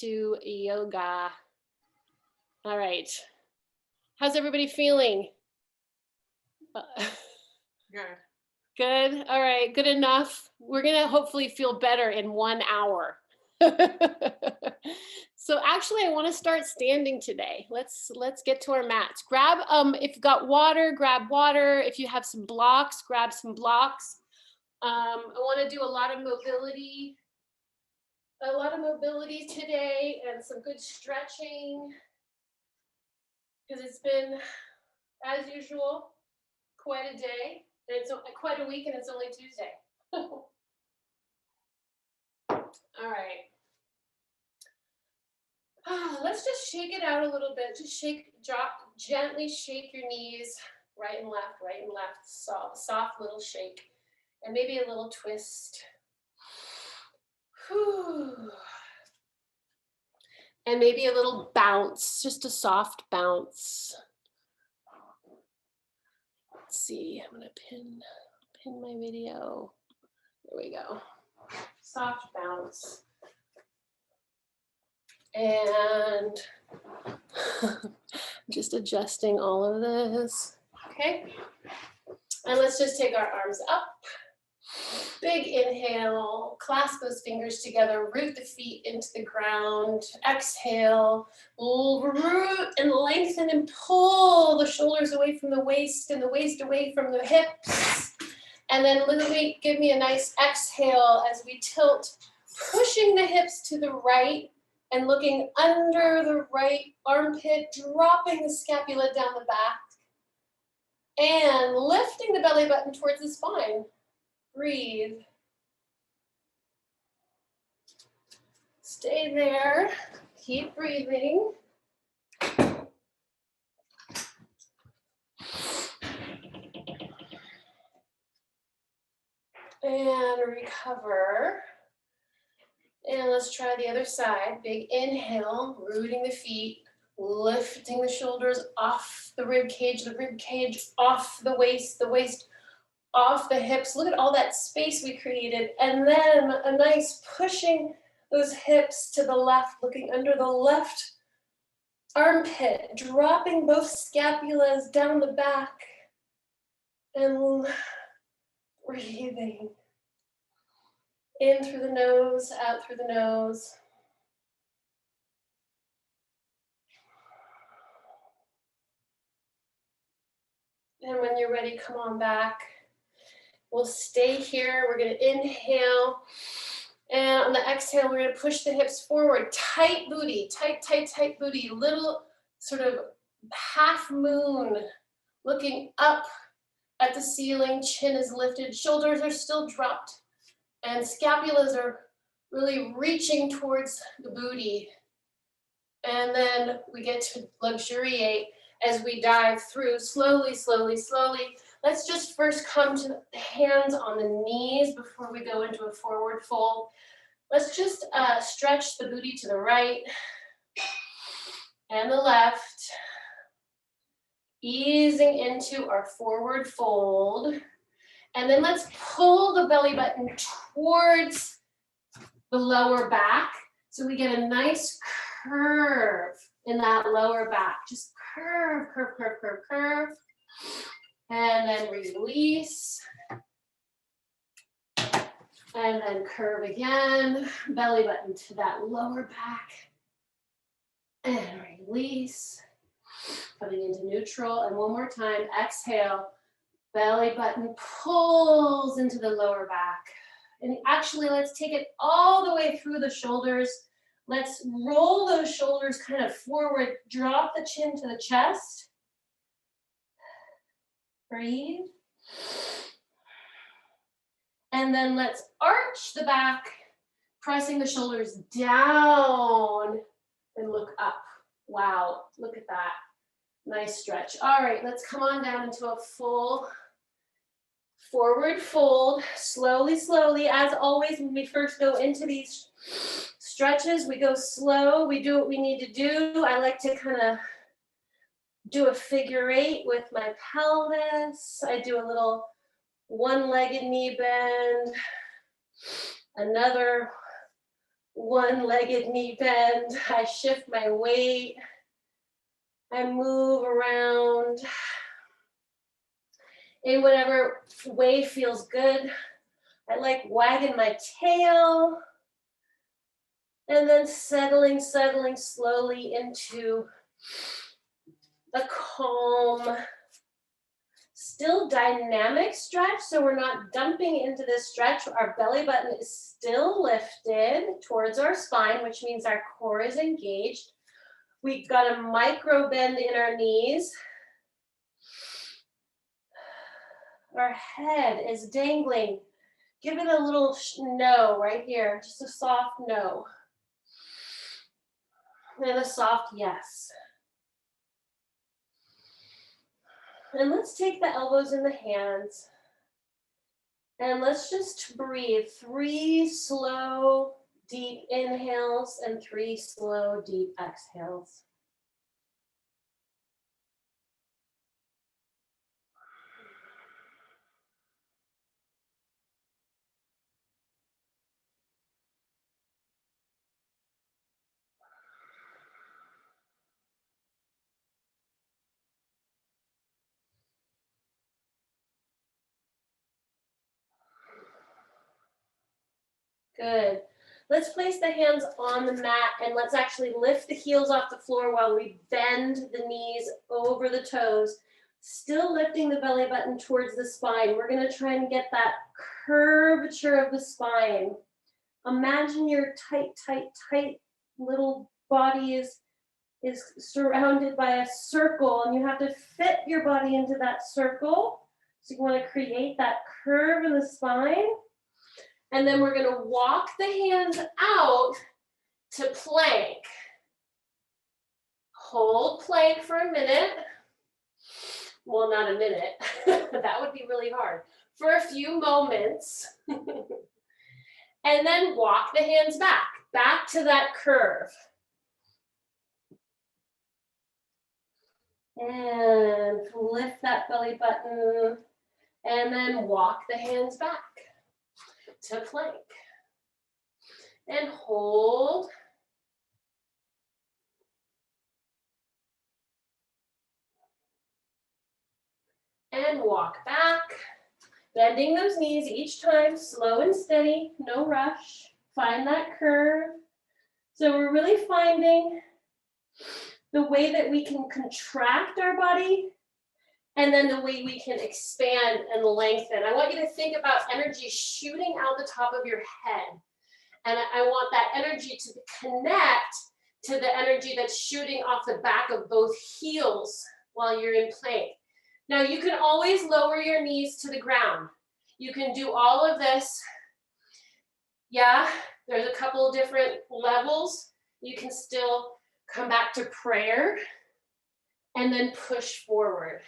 to yoga. All right. How's everybody feeling? Good. Good. All right. Good enough. We're going to hopefully feel better in 1 hour. So actually I want to start standing today. Let's get to our mats. Grab if you've got water, grab water. If you have some blocks, grab some blocks. I want to do a lot of mobility today and some good stretching, because it's been, as usual, quite a day. And it's quite a week, and it's only Tuesday. All right. Let's just shake it out a little bit. Just gently shake your knees right and left, soft little shake, and maybe a little twist. Whew. And maybe a little bounce, just a soft bounce. Let's see, I'm gonna pin my video. There we go. Soft bounce. And just adjusting all of this. Okay. And let's just take our arms up. Big inhale, clasp those fingers together, root the feet into the ground. Exhale, root and lengthen and pull the shoulders away from the waist and the waist away from the hips. And then literally give me a nice exhale as we tilt, pushing the hips to the right and looking under the right armpit, dropping the scapula down the back and lifting the belly button towards the spine. Breathe. Stay there. Keep breathing. And recover. And let's try the other side. Big inhale, rooting the feet, lifting the shoulders off the rib cage off the waist off the hips. Look at all that space we created. And then a nice pushing those hips to the left, looking under the left armpit, dropping both scapulas down the back and breathing. In through the nose, out through the nose. And when you're ready, come on back. We'll stay here. We're going to inhale. And on the exhale, we're going to push the hips forward. Tight booty, tight booty. Little sort of half moon, looking up at the ceiling. Chin is lifted. Shoulders are still dropped. And scapulas are really reaching towards the booty. And then we get to luxuriate as we dive through slowly. Let's just first come to the hands on the knees before we go into a forward fold. Let's just stretch the booty to the right and the left, easing into our forward fold. And then let's pull the belly button towards the lower back so we get a nice curve in that lower back. Just curve. And then release. And then curve again. Belly button to that lower back. And release. Coming into neutral. And one more time, exhale. Belly button pulls into the lower back. And actually, let's take it all the way through the shoulders. Let's roll those shoulders kind of forward. Drop the chin to the chest. Breathe. And then let's arch the back, pressing the shoulders down and look up. Wow, look at that. Nice stretch. All right, let's come on down into a full forward fold. Slowly. As always, when we first go into these stretches, we go slow. We do what we need to do. I like to kind of do a figure 8 with my pelvis. I do a little one-legged knee bend, another one-legged knee bend. I shift my weight. I move around in whatever way feels good. I like wagging my tail. And then settling slowly into a calm, still dynamic stretch. So we're not dumping into this stretch. Our belly button is still lifted towards our spine, which means our core is engaged. We've got a micro bend in our knees. Our head is dangling. Give it a little no right here, just a soft no. And a soft yes. And let's take the elbows in the hands. And let's just breathe 3 slow, deep inhales and 3 slow, deep exhales. Good. Let's place the hands on the mat and let's actually lift the heels off the floor while we bend the knees over the toes, still lifting the belly button towards the spine. We're going to try and get that curvature of the spine. Imagine your tight little body is surrounded by a circle and you have to fit your body into that circle. So you want to create that curve in the spine. And then we're going to walk the hands out to plank. Hold plank for a minute. Well, not a minute. That would be really hard. For a few moments. And then walk the hands back to that curve. And lift that belly button. And then walk the hands back to plank. And hold. And walk back. Bending those knees each time, slow and steady, no rush. Find that curve. So we're really finding the way that we can contract our body and then the way we can expand and lengthen. I want you to think about energy shooting out the top of your head. And I want that energy to connect to the energy that's shooting off the back of both heels while you're in plank. Now you can always lower your knees to the ground. You can do all of this. Yeah, there's a couple of different levels. You can still come back to prayer and then push forward.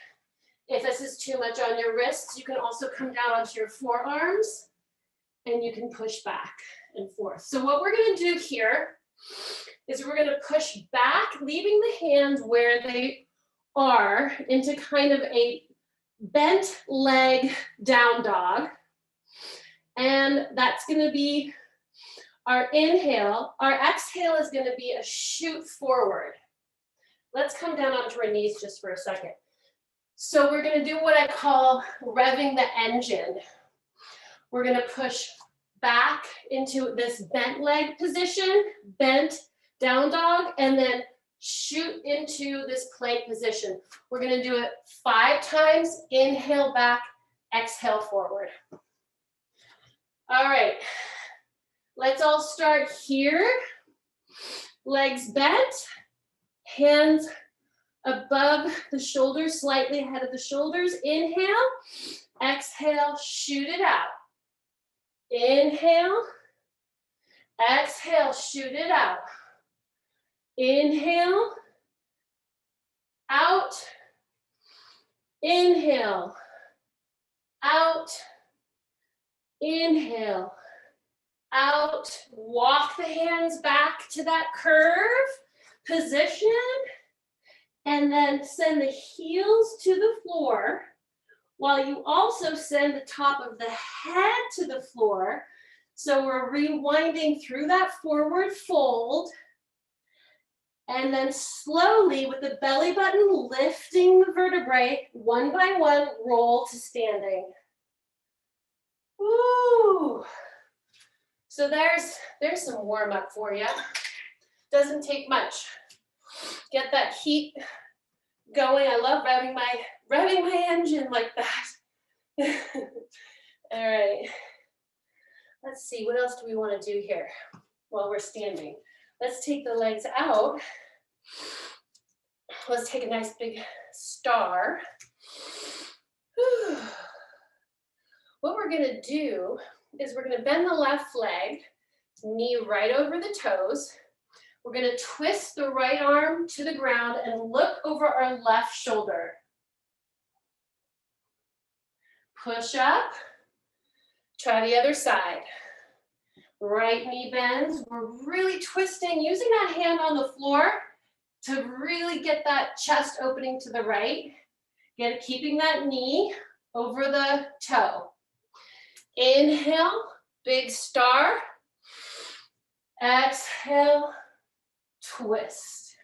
If this is too much on your wrists, you can also come down onto your forearms and you can push back and forth. So what we're going to do here is we're going to push back, leaving the hands where they are into kind of a bent leg down dog. And that's going to be our inhale. Our exhale is going to be a shoot forward. Let's come down onto our knees just for a second. So we're going to do what I call revving the engine. We're going to push back into this bent leg position, bent down dog, and then shoot into this plank position. We're going to do it 5 times. Inhale back, exhale forward. All right, let's all start here. Legs bent, hands above the shoulders, slightly ahead of the shoulders. Inhale, exhale, shoot it out. Inhale, exhale, shoot it out. Inhale, out, inhale, out, inhale, out. Walk the hands back to that curve position, and then send the heels to the floor, while you also send the top of the head to the floor, So we're rewinding through that forward fold, and then slowly with the belly button lifting the vertebrae, one by one, roll to standing. Woo! So there's some warm up for you. Doesn't take much. Get that heat going. I love revving my engine like that. All right. Let's see, what else do we want to do here while we're standing? Let's take the legs out. Let's take a nice big star. What we're gonna do is we're gonna bend the left leg, knee right over the toes. We're gonna twist the right arm to the ground and look over our left shoulder. Push up, try the other side. Right knee bends, we're really twisting, using that hand on the floor to really get that chest opening to the right. Keeping that knee over the toe. Inhale, big star. Exhale, twist.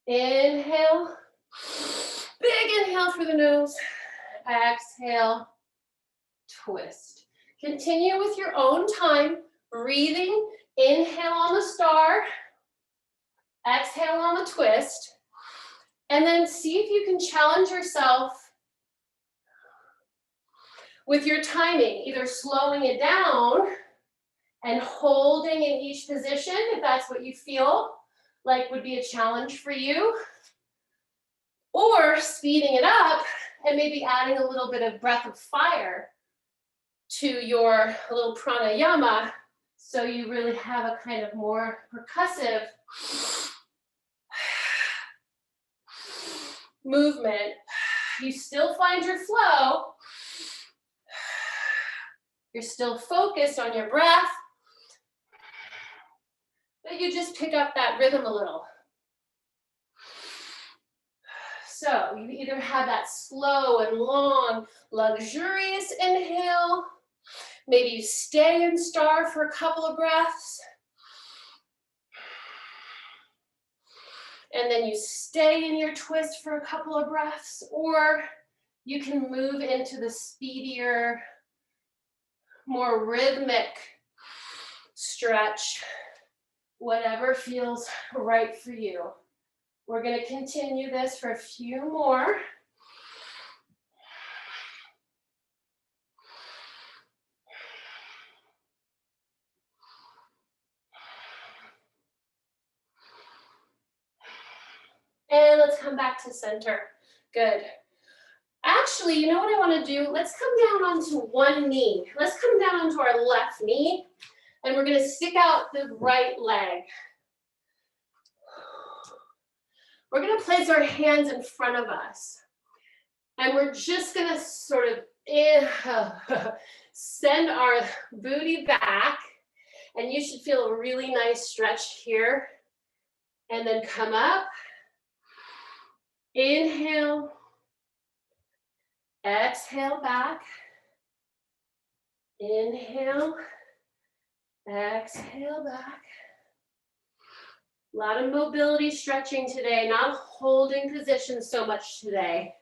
Inhale, big inhale through the nose. Exhale, twist. Continue with your own time, breathing. Inhale on the star. Exhale on the twist. And then see if you can challenge yourself with your timing, either slowing it down and holding in each position, if that's what you feel like would be a challenge for you, or speeding it up and maybe adding a little bit of breath of fire to your little pranayama, so you really have a kind of more percussive movement. You still find your flow. You're still focused on your breath, but you just pick up that rhythm a little. So you either have that slow and long, luxurious inhale. Maybe you stay in star for a couple of breaths. And then you stay in your twist for a couple of breaths, or you can move into the speedier, more rhythmic stretch, whatever feels right for you. We're going to continue this for a few more. And let's come back to center. Good. Actually, you know what I want to do? Let's come down onto one knee. Let's come down onto our left knee, and we're going to stick out the right leg. We're going to place our hands in front of us, and we're just going to sort of send our booty back, and you should feel a really nice stretch here, and then come up. Inhale, exhale back, inhale, exhale back. A lot of mobility stretching today, not holding position so much today.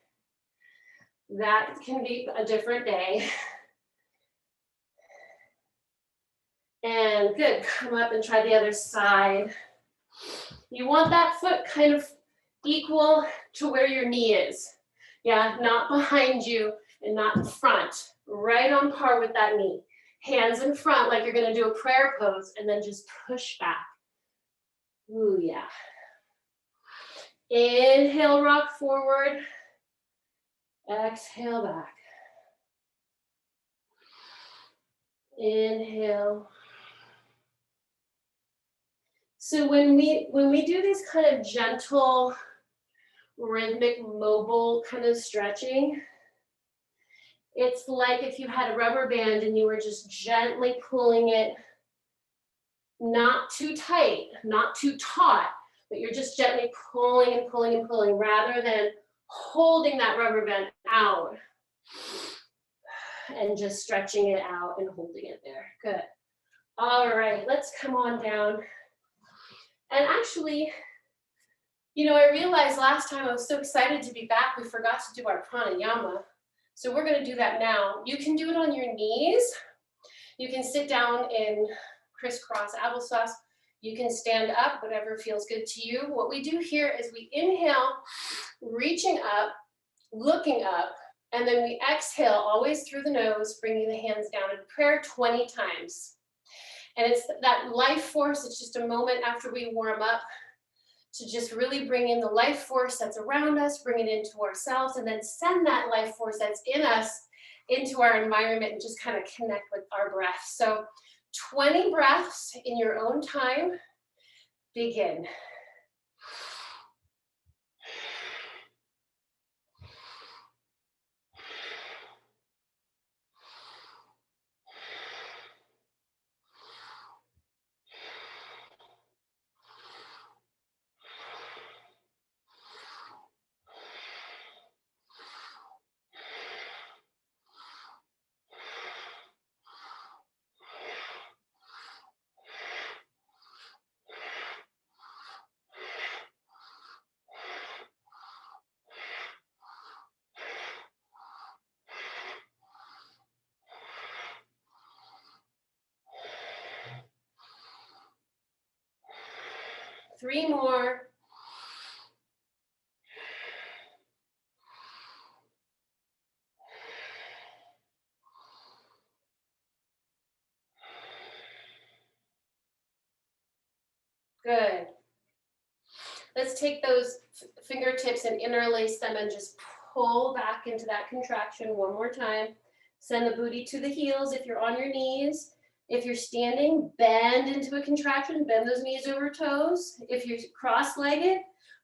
That can be a different day. And good, come up and try the other side. You want that foot kind of equal to where your knee is. Yeah, not behind you and not in front. Right on par with that knee. Hands in front like you're gonna do a prayer pose, and then just push back. Ooh, yeah. Inhale, rock forward. Exhale back. Inhale. So when we do these kind of gentle, rhythmic, mobile kind of stretching, it's like if you had a rubber band and you were just gently pulling it, not too tight, not too taut, but you're just gently pulling and pulling and pulling rather than holding that rubber band out. and just stretching it out and holding it there. Good. All right, let's come on down. And actually, you know, I realized last time I was so excited to be back, we forgot to do our pranayama. So we're going to do that now. You can do it on your knees. You can sit down in crisscross applesauce. You can stand up, whatever feels good to you. What we do here is we inhale, reaching up, looking up, and then we exhale always through the nose, bringing the hands down in prayer 20 times. And it's that life force. It's just a moment after we warm up to just really bring in the life force that's around us, bring it into ourselves, and then send that life force that's in us into our environment and just kind of connect with our breath. So 20 breaths in your own time. Begin. Three more. Good. Let's take those fingertips and interlace them and just pull back into that contraction one more time. Send the booty to the heels if you're on your knees. If you're standing, bend into a contraction, bend those knees over toes. If you're cross-legged,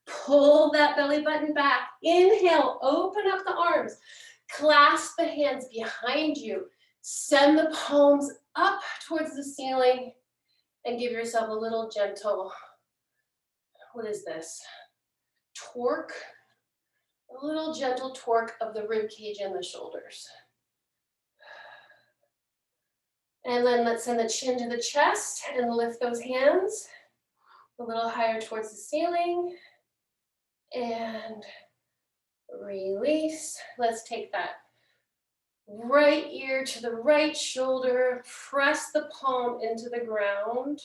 pull that belly button back. Inhale, open up the arms. Clasp the hands behind you. Send the palms up towards the ceiling and give yourself a little gentle, what is this? Torque. A little gentle torque of the rib cage and the shoulders. And then let's send the chin to the chest and lift those hands a little higher towards the ceiling. And release. Let's take that right ear to the right shoulder. Press the palm into the ground.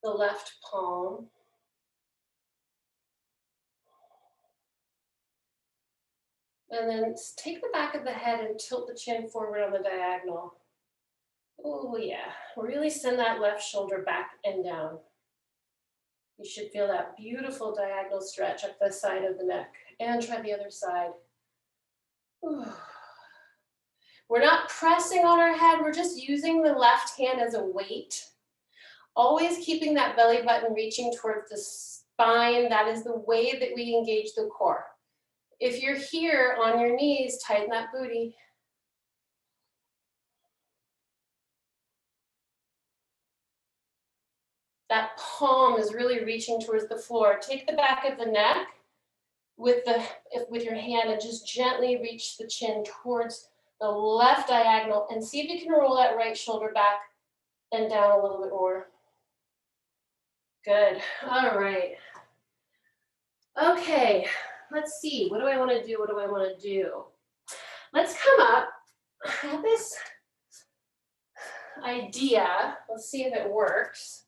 The left palm. And then take the back of the head and tilt the chin forward on the diagonal. Oh yeah, really send that left shoulder back and down. You should feel that beautiful diagonal stretch up the side of the neck. And try the other side. Ooh. We're not pressing on our head, we're just using the left hand as a weight. Always keeping that belly button reaching towards the spine. That is the way that we engage the core. If you're here on your knees, tighten that booty. That palm is really reaching towards the floor. Take the back of the neck with your hand and just gently reach the chin towards the left diagonal and see if you can roll that right shoulder back and down a little bit more. Good. All right. Okay, let's see. What do I want to do? What do I want to do? Let's come up. I have this idea. Let's see if it works.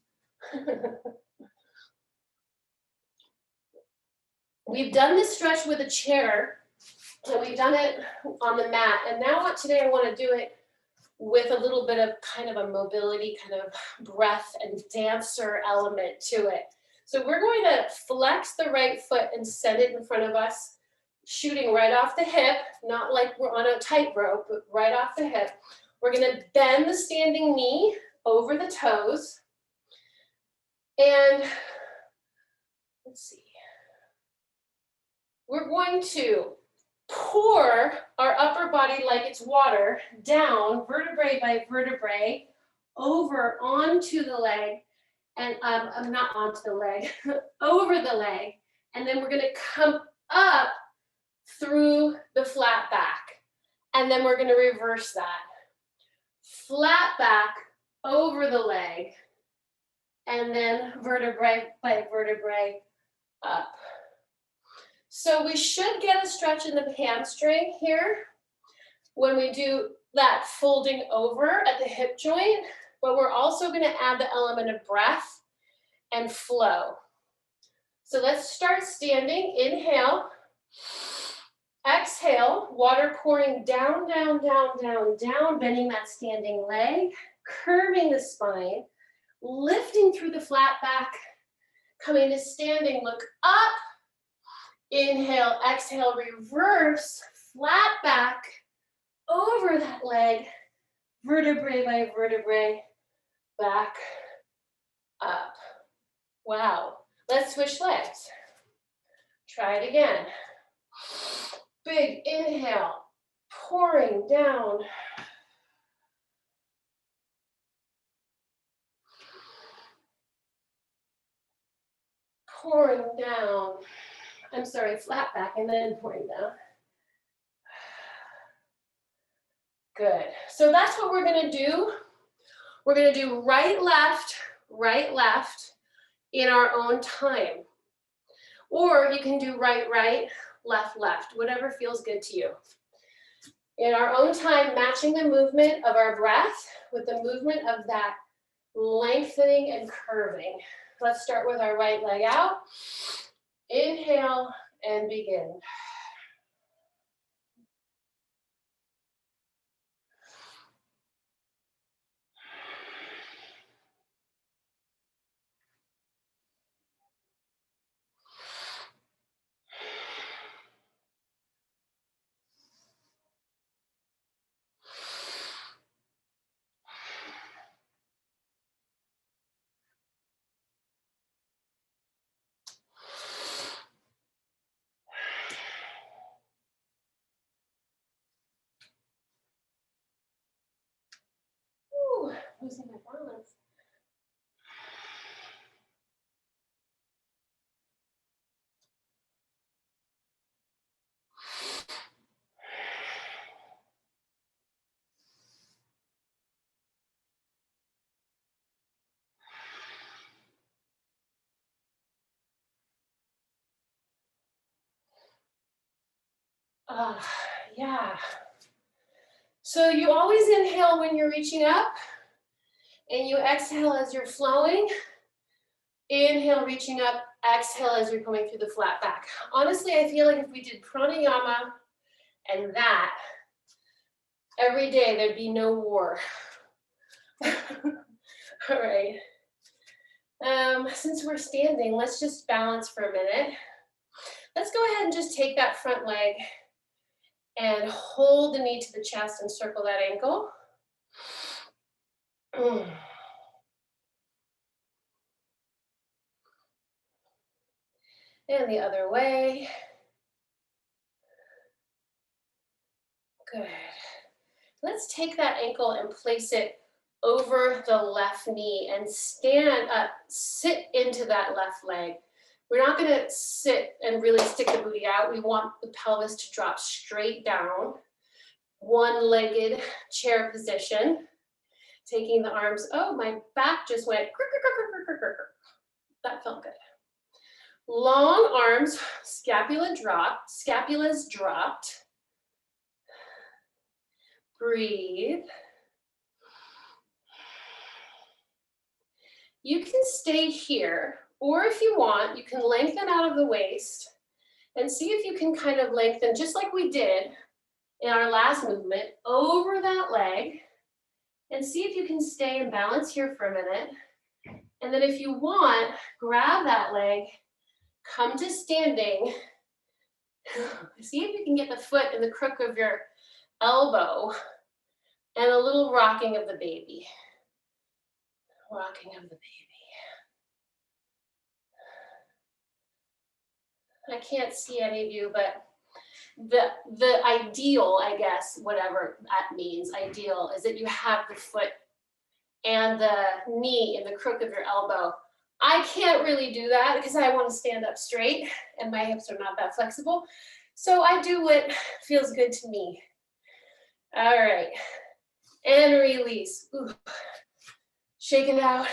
We've done this stretch with a chair, and we've done it on the mat. And now today I want to do it with a little bit of kind of a mobility, kind of breath and dancer element to it. So we're going to flex the right foot and send it in front of us, shooting right off the hip, not like we're on a tightrope, but right off the hip. We're going to bend the standing knee over the toes. And let's see. We're going to pour our upper body like it's water down, vertebrae by vertebrae, over onto the leg, and not onto the leg, over the leg. And then we're going to come up through the flat back. And then we're gonna reverse that. Flat back over the leg, and then vertebrae by vertebrae up. So we should get a stretch in the hamstring here when we do that folding over at the hip joint, but we're also gonna add the element of breath and flow. So let's start standing. Inhale. Exhale, water pouring down, down, down, down, down, bending that standing leg, curving the spine, lifting through the flat back, coming to standing, look up. Inhale, exhale, reverse, flat back, over that leg, vertebrae by vertebrae, back, up. Wow. Let's switch legs. Try it again. Big inhale, pouring down. Pouring down. I'm sorry, flat back and then pouring down. Good. So that's what we're gonna do. We're gonna do right, left in our own time. Or you can do right, right, left, left, whatever feels good to you. In our own time, matching the movement of our breath with the movement of that lengthening and curving. Let's start with our right leg out. Inhale and begin. Losing my balance. Yeah. So you always inhale when you're reaching up, and you exhale as you're flowing. Inhale, reaching up, exhale as you're coming through the flat back. Honestly, I feel like if we did pranayama and that every day, there'd be no war. All right. Since we're standing, let's just balance for a minute. Let's go ahead and just take that front leg and hold the knee to the chest and circle that ankle. And the other way. Good. Let's take that ankle and place it over the left knee and stand up, sit into that left leg. We're not gonna sit and really stick the booty out. We want the pelvis to drop straight down. One-legged chair position. Taking the arms, oh, my back just went, that felt good. Long arms, scapula dropped, scapulas dropped. Breathe. You can stay here, or if you want, you can lengthen out of the waist and see if you can kind of lengthen, just like we did in our last movement, over that leg, and see if you can stay in balance here for a minute. And then if you want, grab that leg, come to standing, see if you can get the foot in the crook of your elbow, and a little rocking of the baby. Rocking of the baby. I can't see any of you, but the ideal, I guess, whatever that means, ideal, is that you have the foot and the knee in the crook of your elbow. I can't really do that because I want to stand up straight and my hips are not that flexible. So I do what feels good to me. All right, and release. Ooh. Shake it out.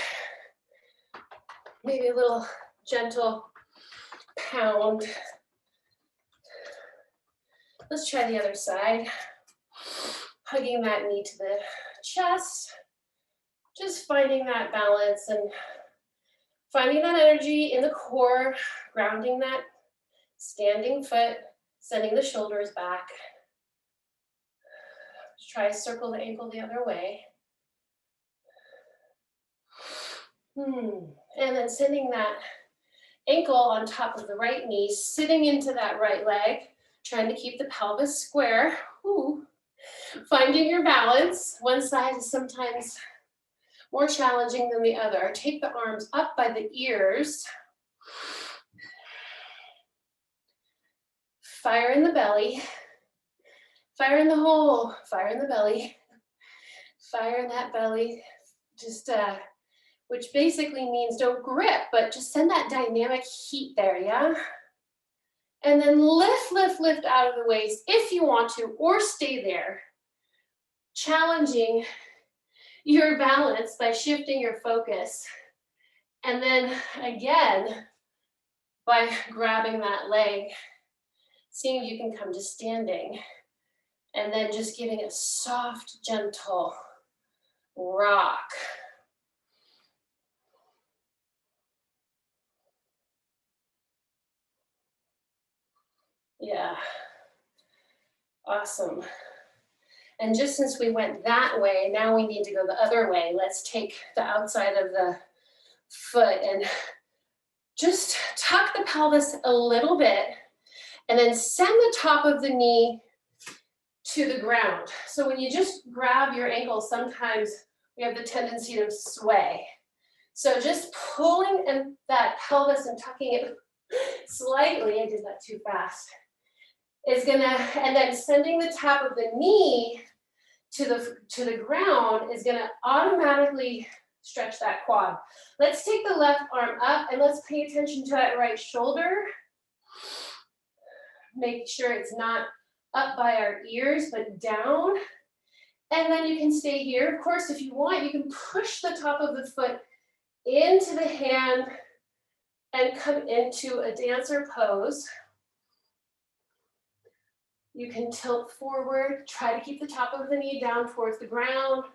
Maybe a little gentle pound. Let's try the other side. Hugging that knee to the chest. Just finding that balance and finding that energy in the core, grounding that standing foot, sending the shoulders back. Try to circle the ankle the other way. And then sending that ankle on top of the right knee, sitting into that right leg, trying to keep the pelvis square. Ooh. Finding your balance. One side is sometimes more challenging than the other. Take the arms up by the ears. Fire in the belly. Fire in the hole. Fire in the belly. Fire in that belly. Just which basically means don't grip, but just send that dynamic heat there, yeah? And then lift, lift, lift out of the waist if you want to, or stay there. Challenging your balance by shifting your focus. And then again, by grabbing that leg, seeing if you can come to standing. And then just giving a soft, gentle rock. Yeah, awesome. And just since we went that way, now we need to go the other way. Let's take the outside of the foot and just tuck the pelvis a little bit and then send the top of the knee to the ground. So when you just grab your ankle, sometimes we have the tendency to sway. So just pulling in that pelvis and tucking it slightly, I did that too fast, is gonna, and then sending the top of the knee to the ground is gonna automatically stretch that quad. Let's take the left arm up and let's pay attention to that right shoulder. Make sure it's not up by our ears, but down. And then you can stay here. Of course, if you want, you can push the top of the foot into the hand and come into a dancer pose. You can tilt forward, try to keep the top of the knee down towards the ground,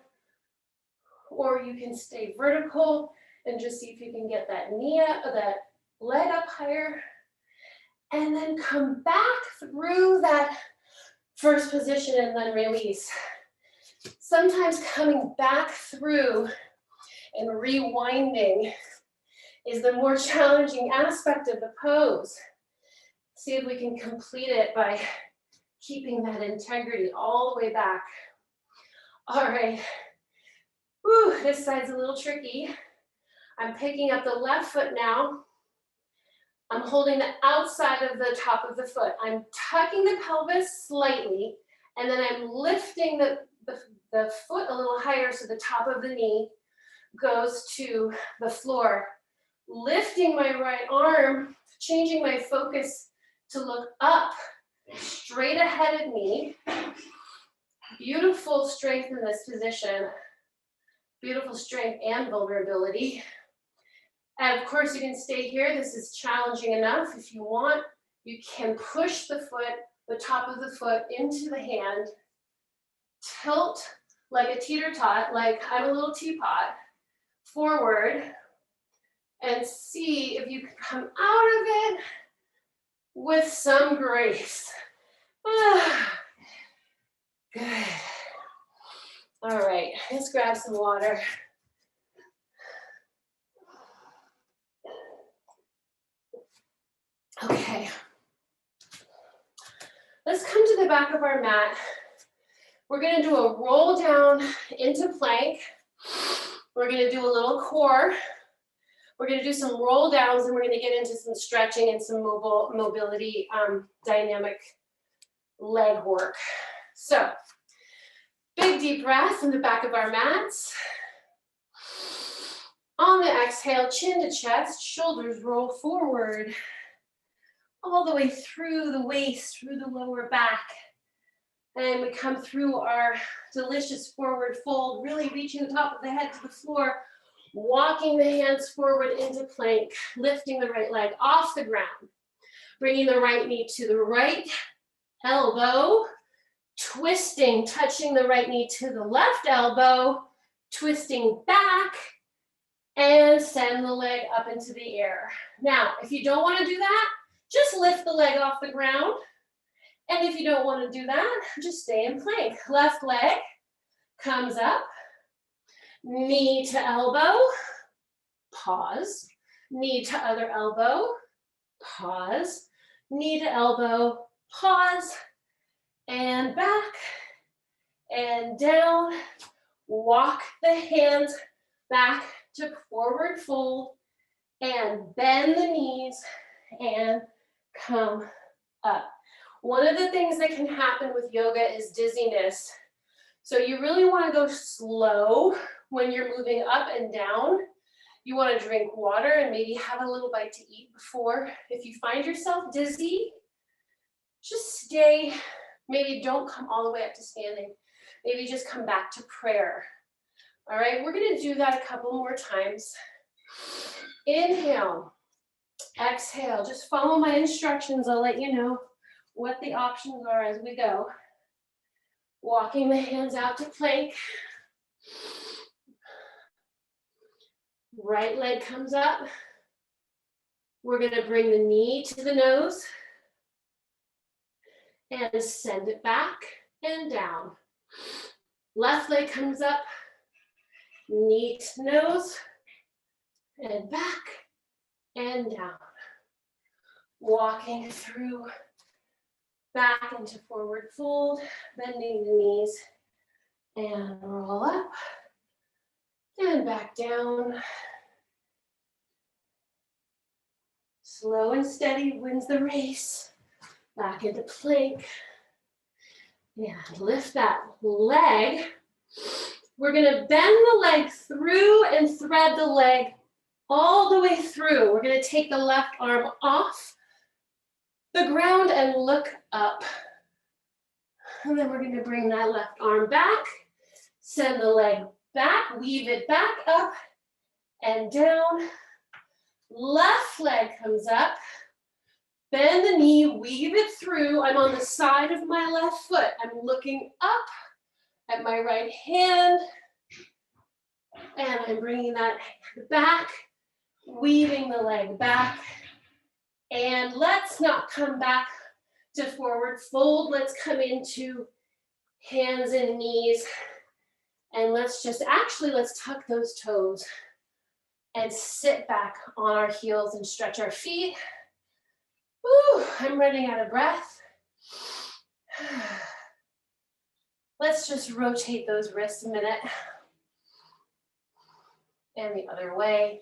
or you can stay vertical and just see if you can get that knee up, that leg up higher, and then come back through that first position and then release. Sometimes coming back through and rewinding is the more challenging aspect of the pose. See if we can complete it by keeping that integrity all the way back. All right. Whew, this side's a little tricky. I'm picking up the left foot now. I'm holding the outside of the top of the foot. I'm tucking the pelvis slightly, and then I'm lifting the foot a little higher so the top of the knee goes to the floor. Lifting my right arm, changing my focus to look up, straight ahead of me. Beautiful strength in this position. Beautiful strength and vulnerability. And of course, you can stay here. This is challenging enough. If you want, you can push the foot, the top of the foot into the hand. Tilt like a teeter-tot, like I'm a little teapot, forward. And see if you can come out of it with some grace. Good. All right, let's grab some water. Okay. Let's come to the back of our mat. We're gonna do a roll down into plank. We're gonna do a little core. We're gonna do some roll downs and we're gonna get into some stretching and some mobility, dynamic leg work. So, big deep breath in the back of our mats. On the exhale, chin to chest, shoulders roll forward, all the way through the waist, through the lower back. And we come through our delicious forward fold, really reaching the top of the head to the floor, walking the hands forward into plank, lifting the right leg off the ground, bringing the right knee to the right elbow, twisting, touching the right knee to the left elbow, twisting back, and send the leg up into the air. Now, if you don't want to do that, just lift the leg off the ground. And if you don't want to do that, just stay in plank. Left leg comes up, knee to elbow, pause, knee to other elbow, pause, knee to elbow, pause, and back, and down. Walk the hands back to forward fold, and bend the knees, and come up. One of the things that can happen with yoga is dizziness. So you really want to go slow when you're moving up and down. You want to drink water and maybe have a little bite to eat before. If you find yourself dizzy, just stay. Maybe don't come all the way up to standing. Maybe just come back to prayer. All right, we're going to do that a couple more times. Inhale, exhale. Just follow my instructions. I'll let you know what the options are as we go. Walking the hands out to plank. Right leg comes up. We're going to bring the knee to the nose and send it back and down. Left leg comes up, knee to nose, and back and down. Walking through back into forward fold, bending the knees, and roll up, and back down. Slow and steady wins the race. Back into plank. And lift that leg. We're gonna bend the leg through and thread the leg all the way through. We're gonna take the left arm off the ground and look up. And then we're gonna bring that left arm back, send the leg back, weave it back up and down. Left leg comes up, bend the knee, weave it through. I'm on the side of my left foot. I'm looking up at my right hand, and I'm bringing that back, weaving the leg back. And let's not come back to forward fold. Let's come into hands and knees. And let's tuck those toes and sit back on our heels and stretch our feet. Whew, I'm running out of breath. Let's just rotate those wrists a minute. And the other way.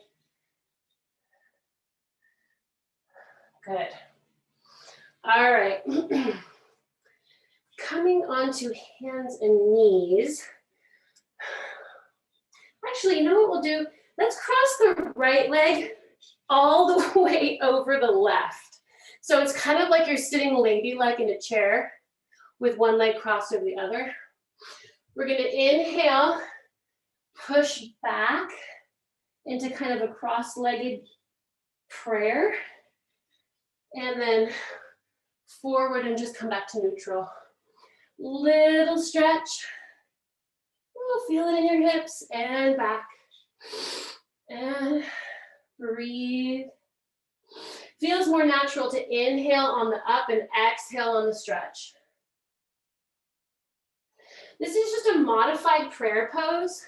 Good. All right. Coming onto hands and knees. Actually, you know what we'll do? Let's cross the right leg all the way over the left. So it's kind of like you're sitting ladylike in a chair with one leg crossed over the other. We're going to inhale, push back into kind of a cross-legged prayer, and then forward and just come back to neutral. Little stretch. Oh, feel it in your hips and back. And breathe. Feels more natural to inhale on the up and exhale on the stretch. This is just a modified prayer pose,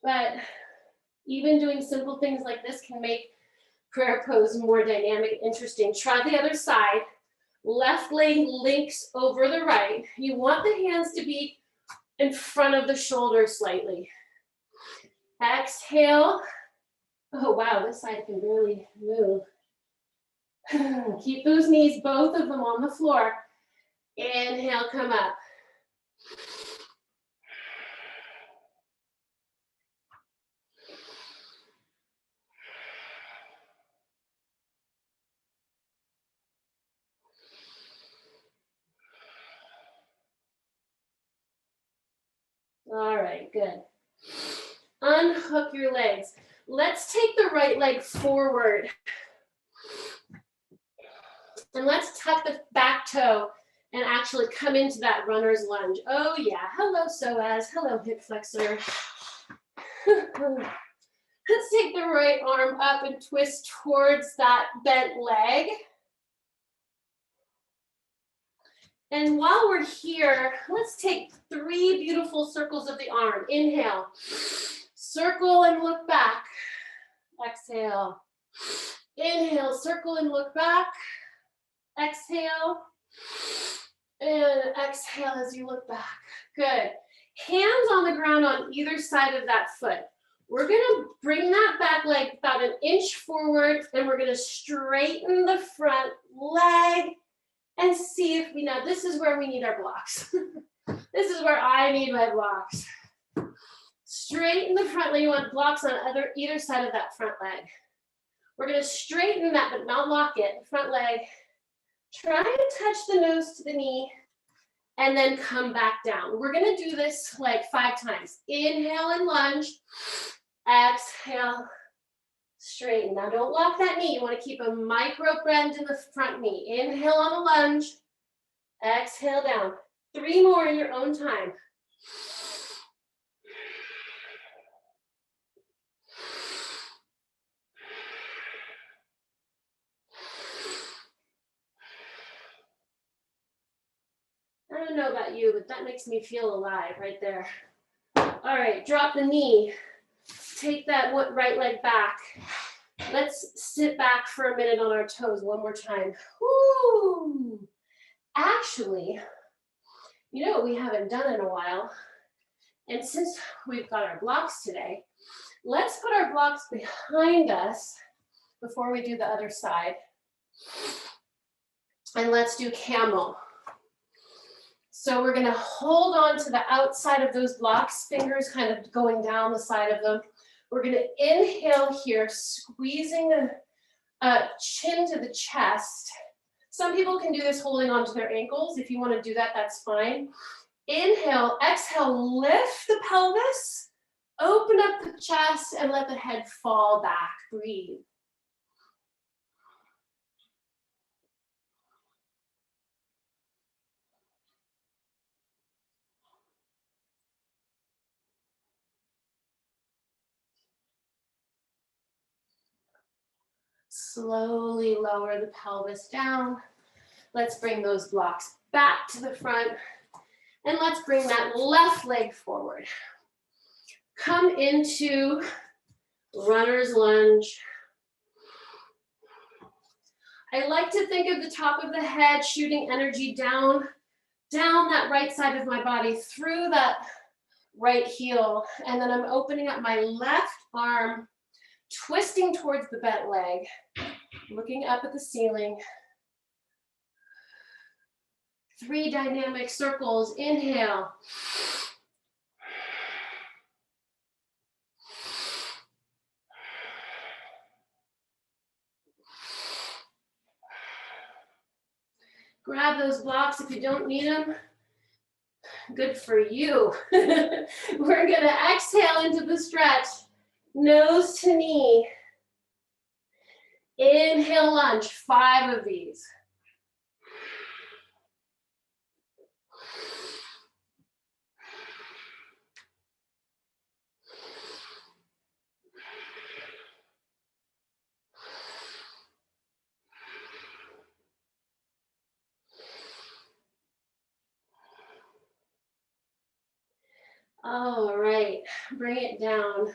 but even doing simple things like this can make prayer pose more dynamic, interesting. Try the other side. Left leg links over the right. You want the hands to be in front of the shoulders slightly. Exhale. Oh wow, this side can barely move. Keep those knees, both of them on the floor. Inhale, come up. All right, good. Unhook your legs. Let's take the right leg forward. And let's tuck the back toe and actually come into that runner's lunge. Oh yeah, hello psoas, hello hip flexor. Let's take the right arm up and twist towards that bent leg. And while we're here, let's take 3 beautiful circles of the arm. Inhale, circle and look back. Exhale. Inhale, circle and look back. Exhale. And exhale as you look back. Good. Hands on the ground on either side of that foot. We're gonna bring that back leg about an inch forward, and we're gonna straighten the front leg and see if we know, this is where we need our blocks. This is where I need my blocks. Straighten the front leg. You want blocks on either side of that front leg. We're gonna straighten that, but not lock it. Front leg. Try and touch the nose to the knee, and then come back down. We're gonna do this like 5 times. Inhale and lunge. Exhale, straighten. Now don't lock that knee. You wanna keep a micro bend in the front knee. Inhale on the lunge. Exhale down. 3 more in your own time. I don't know about you, but that makes me feel alive right there. All right, drop the knee. Take that right leg back. Let's sit back for a minute on our toes one more time. Woo! Actually, you know what we haven't done in a while? And since we've got our blocks today, let's put our blocks behind us before we do the other side. And let's do camel. So we're gonna hold on to the outside of those blocks, fingers kind of going down the side of them. We're gonna inhale here, squeezing the chin to the chest. Some people can do this holding onto their ankles. If you wanna do that, that's fine. Inhale, exhale, lift the pelvis, open up the chest, and let the head fall back. Breathe. Slowly lower the pelvis down. Let's bring those blocks back to the front. And let's bring that left leg forward. Come into runner's lunge. I like to think of the top of the head shooting energy down that right side of my body through that right heel. And then I'm opening up my left arm, twisting towards the bent leg, looking up at the ceiling. 3 dynamic circles. Inhale. Grab those blocks if you don't need them. Good for you. We're gonna exhale into the stretch. Nose to knee. Inhale, lunge. 5 of these. All right, bring it down.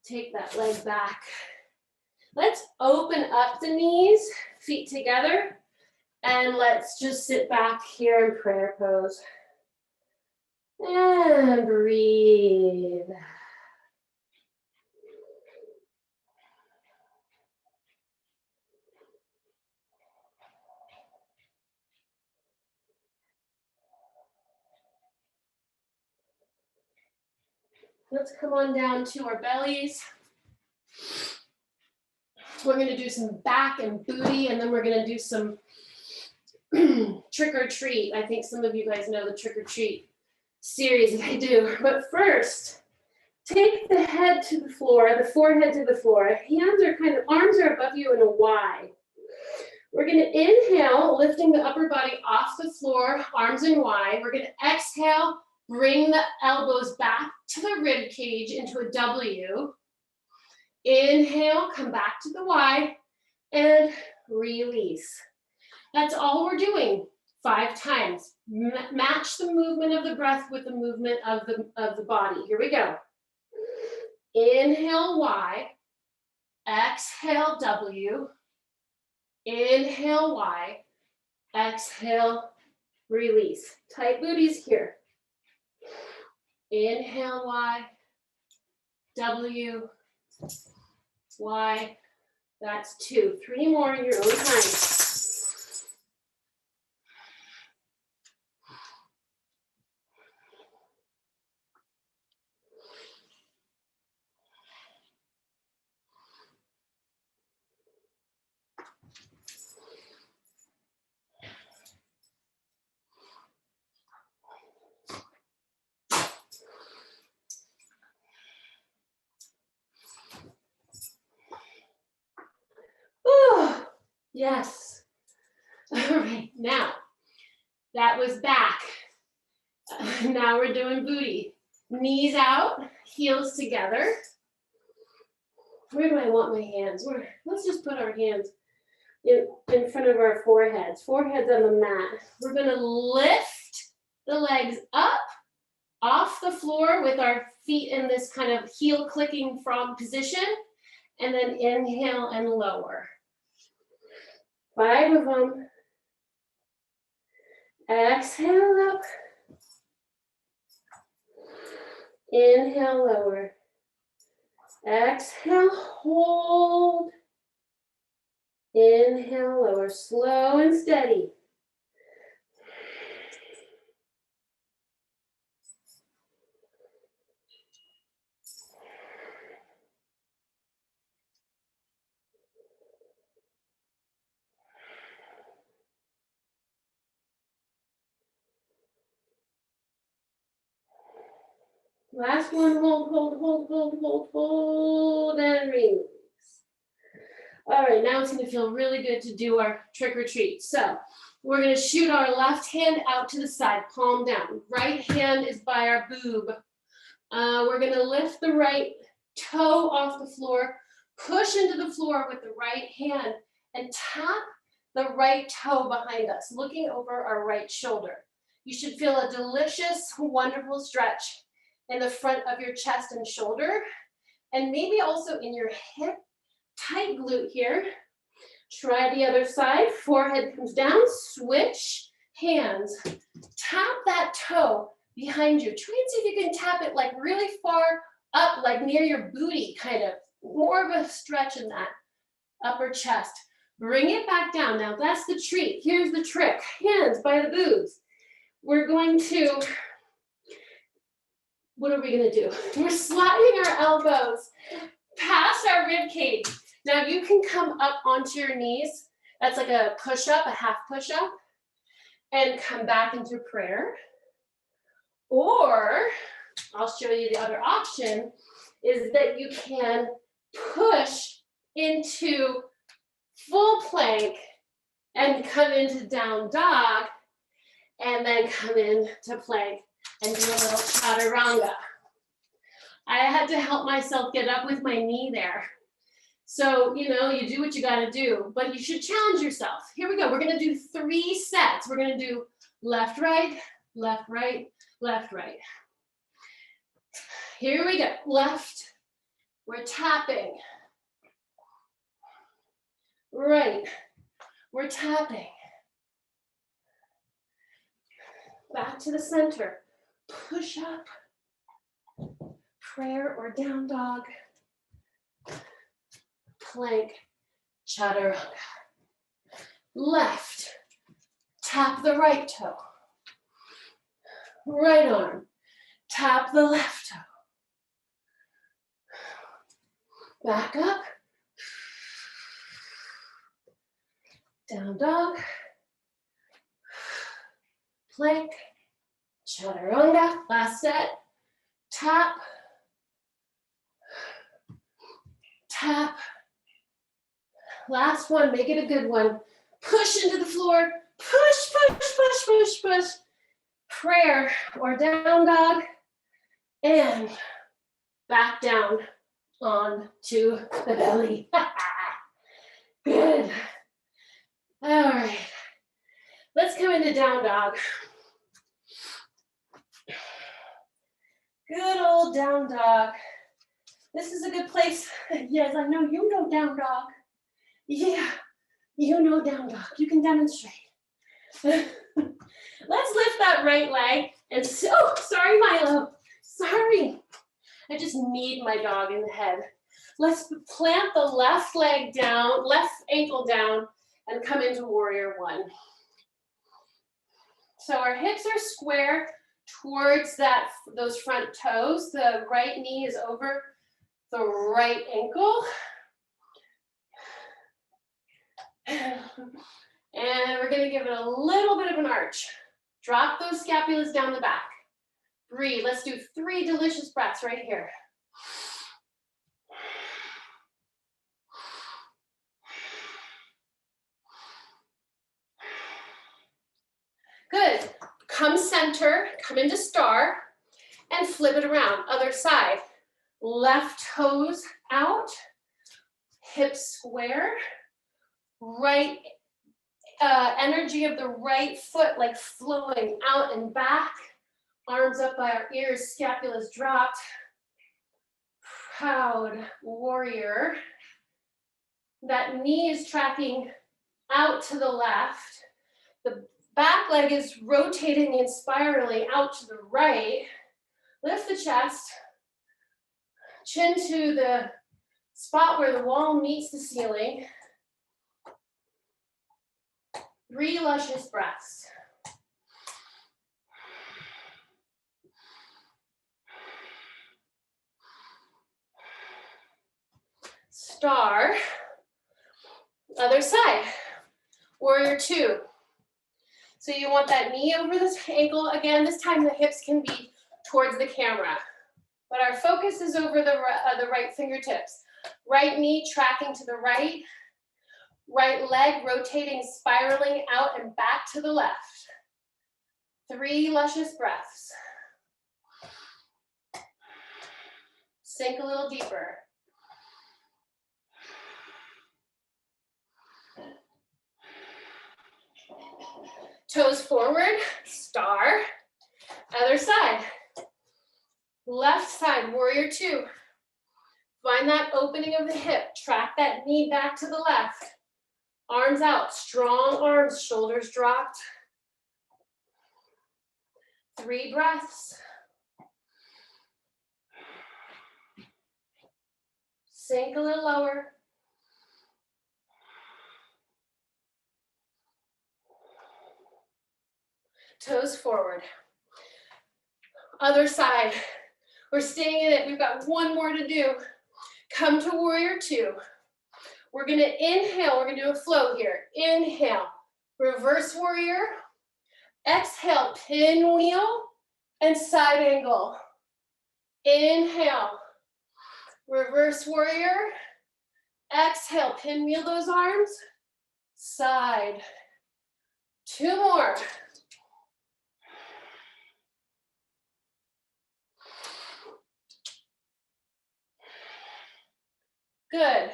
Take that leg back. Let's open up the knees, feet together, and let's just sit back here in prayer pose. And breathe. Let's come on down to our bellies. We're gonna do some back and booty, and then we're gonna do some trick or treat. I think some of you guys know the trick or treat. series that I do. But first, take the head to the floor, the forehead to the floor. Hands are arms are above you in a Y. We're gonna inhale, lifting the upper body off the floor, arms in Y. We're gonna exhale, bring the elbows back to the rib cage into a W. Inhale, come back to the Y, and release. That's all we're doing 5 times. Match the movement of the breath with the movement of the body. Here we go. Inhale, Y. Exhale, W. Inhale, Y. Exhale, release. Tight booties here. Inhale, Y. W. Y. That's 2. 3 more in your own time. Oh, yes. All right, now that was back. Now we're doing booty. Knees out, heels together. Where do I want my hands? Let's just put our hands in front of our foreheads. Foreheads on the mat. We're gonna lift the legs up off the floor with our feet in this kind of heel clicking frog position, and then inhale and lower. 5 of them. Exhale up. Inhale, lower. Exhale, hold. Inhale, lower. Slow and steady. Last one, hold, and release. All right, now it's gonna feel really good to do our trick or treat. So we're gonna shoot our left hand out to the side, palm down. Right hand is by our boob. We're gonna lift the right toe off the floor, push into the floor with the right hand, and tap the right toe behind us, looking over our right shoulder. You should feel a delicious, wonderful stretch in the front of your chest and shoulder, and maybe also in your hip. Tight glute here. Try the other side. Forehead comes down. Switch hands. Tap that toe behind you. Try and see if you can tap it like really far up, like near your booty, kind of. More of a stretch in that upper chest. Bring it back down. Now that's the treat. Here's the trick. Hands by the boobs. We're going to, what are we going to do? We're sliding our elbows past our rib cage. Now you can come up onto your knees. That's like a push-up, a half push-up, and come back into prayer. Or, I'll show you the other option, is that you can push into full plank and come into down dog, and then come into plank and do a little chaturanga. I had to help myself get up with my knee there. So, you do what you gotta do, but you should challenge yourself. Here we go, we're gonna do 3 sets. We're gonna do left, right, left, right, left, right. Here we go, left, we're tapping. Right, we're tapping. Back to the center, push up, prayer or down dog. Plank, chaturanga. Left, tap the right toe. Right arm, tap the left toe. Back up. Down dog. Plank, Chaturanga, last set. Tap, tap. Last one, make it a good one. Push into the floor, push, push, push, push, push. Prayer or down dog, and back down onto the belly. Good. All right. Let's come into down dog. Good old down dog. This is a good place. Yes, I know you know down dog. Yeah, you know down dog. You can demonstrate. Let's lift that right leg. And oh, sorry, Milo. Sorry. I just kneed my dog in the head. Let's plant the left leg down, left ankle down, and come into warrior one. So our hips are square towards those front toes. The right knee is over the right ankle. And we're gonna give it a little bit of an arch. Drop those scapulas down the back. Breathe. Let's do 3 delicious breaths right here. Good. Come center, come into star, and flip it around. Other side. Left toes out, hips square, right energy of the right foot like flowing out and back. Arms up by our ears, scapulas dropped. Proud warrior. That knee is tracking out to the left. The back leg is rotating and spiraling out to the right. Lift the chest. Chin to the spot where the wall meets the ceiling. 3 luscious breaths. Star. Other side. Warrior 2. So you want that knee over this ankle. Again, this time the hips can be towards the camera. But our focus is over the right fingertips. Right knee tracking to the right. Right leg rotating, spiraling out and back to the left. 3 luscious breaths. Sink a little deeper. Toes forward, star. Other side. Left side, warrior 2. Find that opening of the hip. Track that knee back to the left. Arms out, strong arms, shoulders dropped. 3 breaths. Sink a little lower. Toes forward. Other side. We're staying in it. We've got one more to do. Come to warrior 2. We're gonna inhale. We're gonna do a flow here. Inhale, reverse warrior. Exhale, pinwheel and side angle. Inhale, reverse warrior. Exhale, pinwheel those arms. Side. 2 more. Good.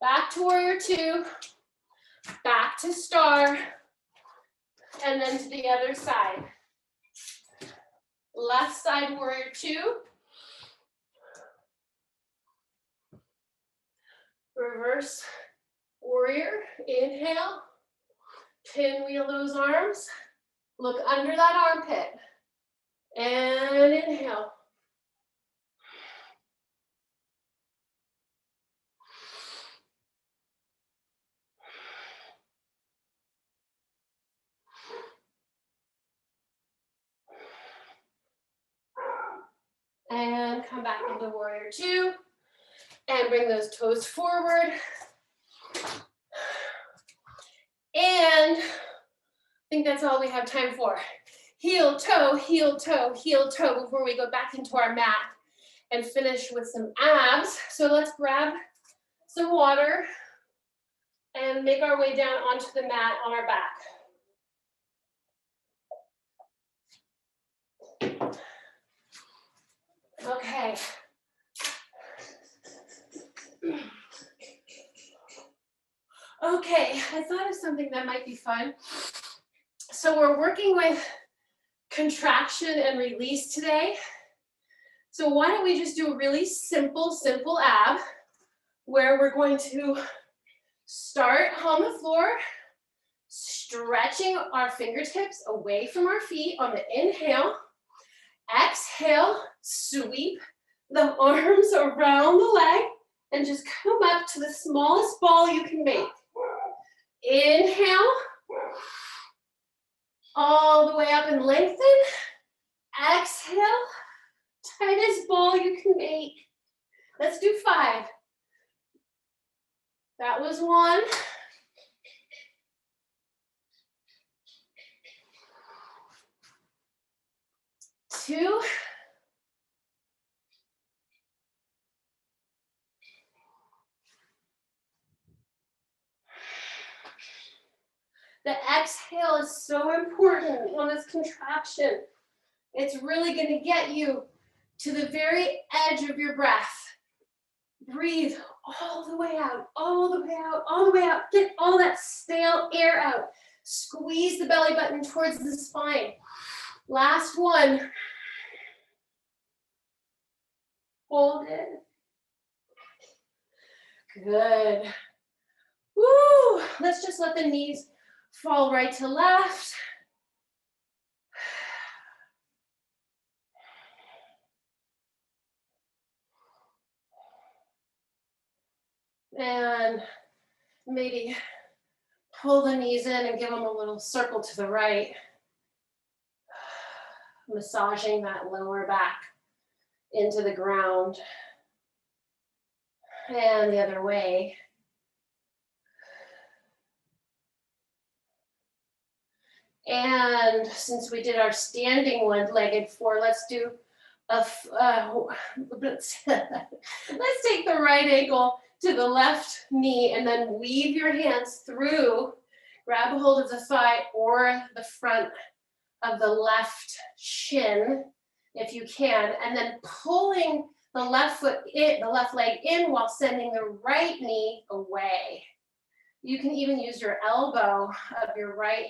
Back to warrior 2. Back to star. And then to the other side. Left side warrior 2. Reverse warrior. Inhale. Pinwheel those arms. Look under that armpit. And inhale. And come back into warrior 2. And bring those toes forward. And I think that's all we have time for. heel, toe, heel, toe, heel, toe before we go back into our mat and finish with some abs. So let's grab some water and make our way down onto the mat on our back. Okay. Okay, I thought of something that might be fun. So we're working with contraction and release today. So why don't we just do a really simple ab where we're going to start on the floor, stretching our fingertips away from our feet on the inhale. Exhale, sweep the arms around the leg and just come up to the smallest ball you can make. Inhale, all the way up and lengthen. Exhale, tightest ball you can make. Let's do 5. That was 1. 2. The exhale is so important on this contraction. It's really going to get you to the very edge of your breath. Breathe all the way out, all the way out, all the way out. Get all that stale air out. Squeeze the belly button towards the spine. Last one. Hold it. Good. Woo! Let's just let the knees fall right to left. And maybe pull the knees in and give them a little circle to the right. Massaging that lower back into the ground. And the other way. And since we did our standing one-legged 4, let's do a, let's take the right ankle to the left knee and then weave your hands through, grab a hold of the thigh or the front of the left shin if you can, and then pulling the left foot in, the left leg in while sending the right knee away. You can even use your elbow of your right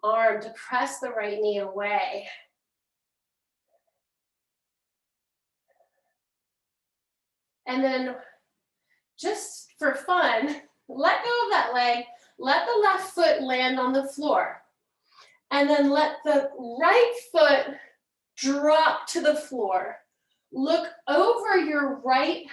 arm to press the right knee away. And then just for fun, let go of that leg, let the left foot land on the floor, and then let the right foot drop to the floor. Look over your right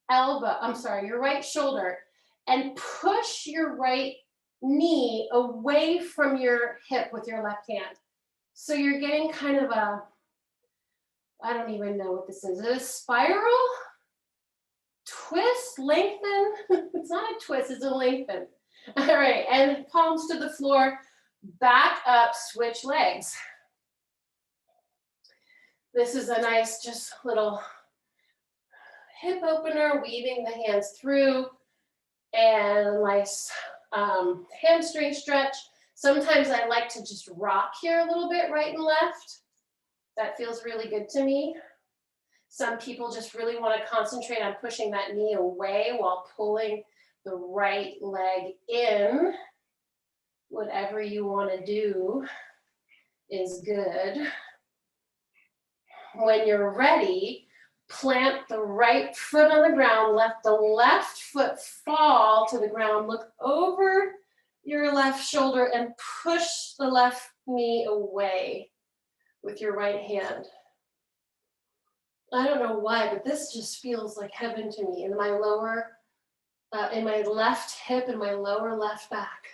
your right shoulder, and push your right knee away from your hip with your left hand. So you're getting kind of a, I don't even know what this is. Is it a spiral? Twist, lengthen. It's not a twist, it's a lengthen. All right, and palms to the floor, back up, switch legs. This is a nice, just little hip opener, weaving the hands through, and a nice hamstring stretch. Sometimes I like to just rock here a little bit, right and left. That feels really good to me. Some people just really want to concentrate on pushing that knee away while pulling the right leg in. Whatever you want to do is good. When you're ready, plant the right foot on the ground, let the left foot fall to the ground, look over your left shoulder and push the left knee away with your right hand. I don't know why, but this just feels like heaven to me in my lower, in my left hip and my lower left back.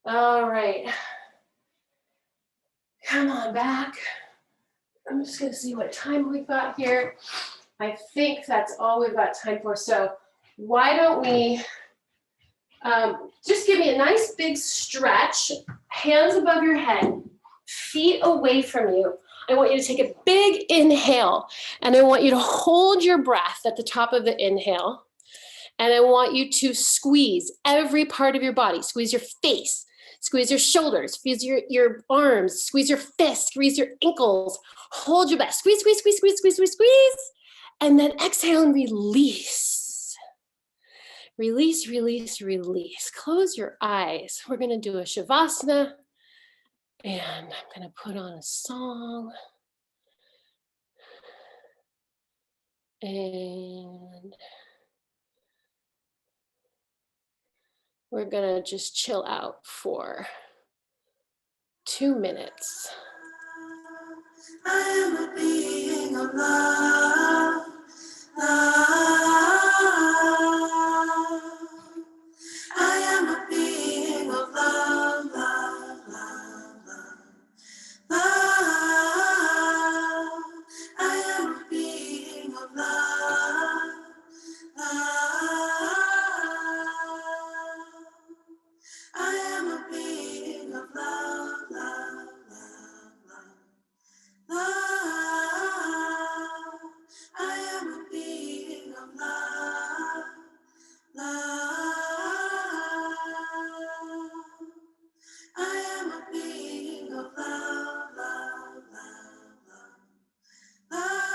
All right. Come on back. I'm just going to see what time we've got here. I think that's all we've got time for. So why don't we Just give me a nice big stretch, hands above your head, feet away from you. I want you to take a big inhale, and I want you to hold your breath at the top of the inhale. And I want you to squeeze every part of your body. Squeeze your face, squeeze your shoulders, squeeze your arms, squeeze your fists, squeeze your ankles. Hold your breath. Squeeze, squeeze, squeeze, squeeze, squeeze, squeeze, squeeze. And then exhale and release. Release, release, release. Close your eyes. We're going to do a Shavasana. And I'm going to put on a song. And we're going to just chill out for 2 minutes. I am a being of love, love. I am a being of love, love, love, love, love. I am a being of love, love. I am a being of love, love, love, love. Love, I am a being of love, love. I am a being of love, love, love, love. Love,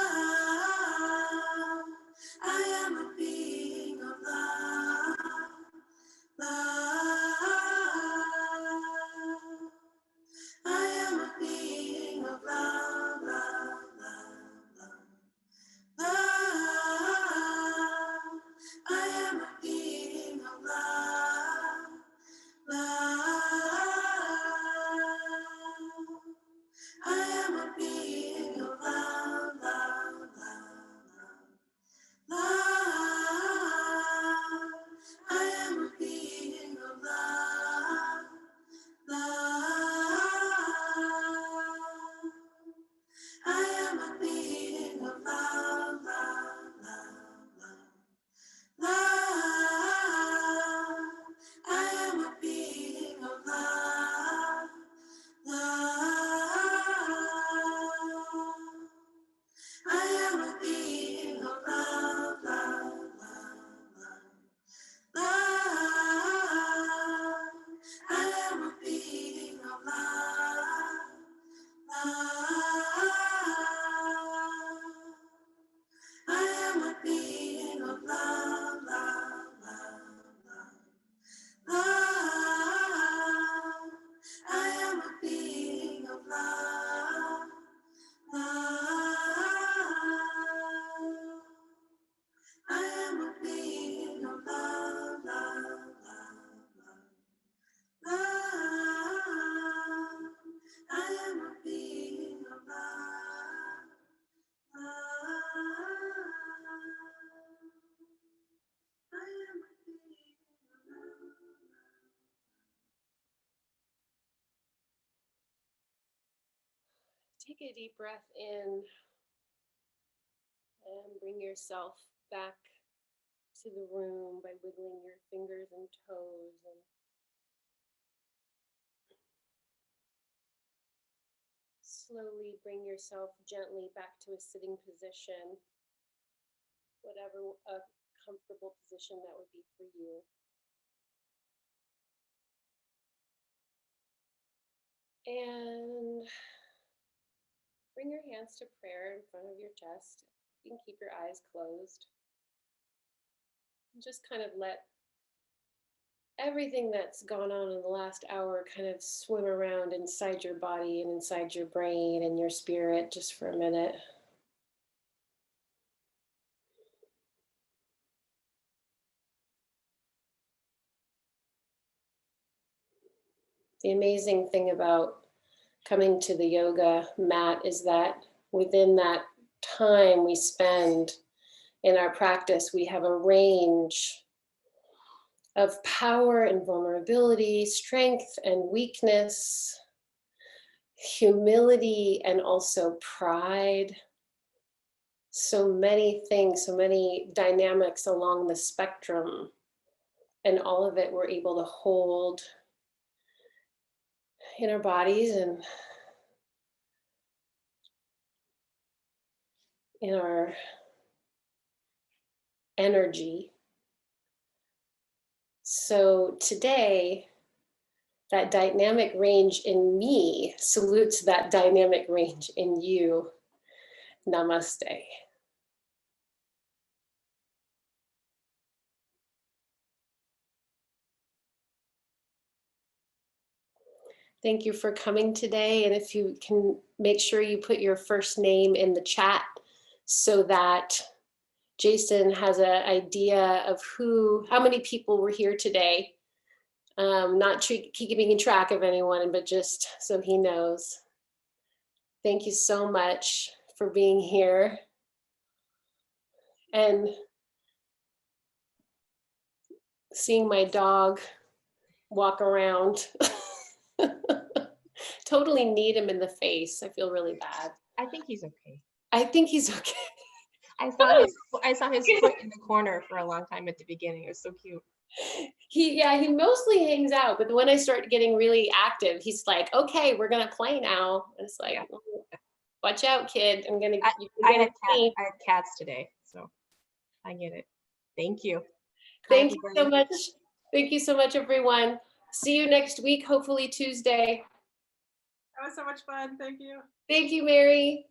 I am a being of love, love. I am a being of love, love, love, love, love. I am a being of love, love. I am a being of love, love, love, love. I am a being of love, love. I am a being of love, love, love, love, love. I am a being of love, love. I am a being of love, love, love, love, love. I am a being of love, love. I am a being of love, love, love, love, love. I am a being of love, love. I am a being of love, love, love, love, love. I am a being of love, love. I am a being of love. Take a deep breath in and bring yourself back to the room by wiggling your fingers and toes, and slowly bring yourself gently back to a sitting position, whatever a comfortable position that would be for you. And bring your hands to prayer in front of your chest. You can keep your eyes closed. Just kind of let everything that's gone on in the last hour kind of swim around inside your body and inside your brain and your spirit just for a minute. The amazing thing about coming to the yoga mat is that within that time we spend in our practice, we have a range of power and vulnerability, strength and weakness, humility and also pride. So many things, so many dynamics along the spectrum and all of it we're able to hold in our bodies and in our energy. So today, that dynamic range in me salutes that dynamic range in you. Namaste. Thank you for coming today. And if you can make sure you put your first name in the chat so that Jason has an idea of how many people were here today. Not keeping track of anyone, but just so he knows. Thank you so much for being here. And seeing my dog walk around. Totally need him in the face. I feel really bad. I think he's okay. I think he's okay. I saw his foot in the corner for a long time at the beginning. It was so cute. He mostly hangs out, but when I start getting really active, he's like, okay, we're gonna play now. And it's like, oh, watch out, kid. I had cats today, so I get it. Thank you. Thank you so much. Thank you so much, everyone. See you next week, hopefully Tuesday. That was so much fun. Thank you. Thank you, Mary.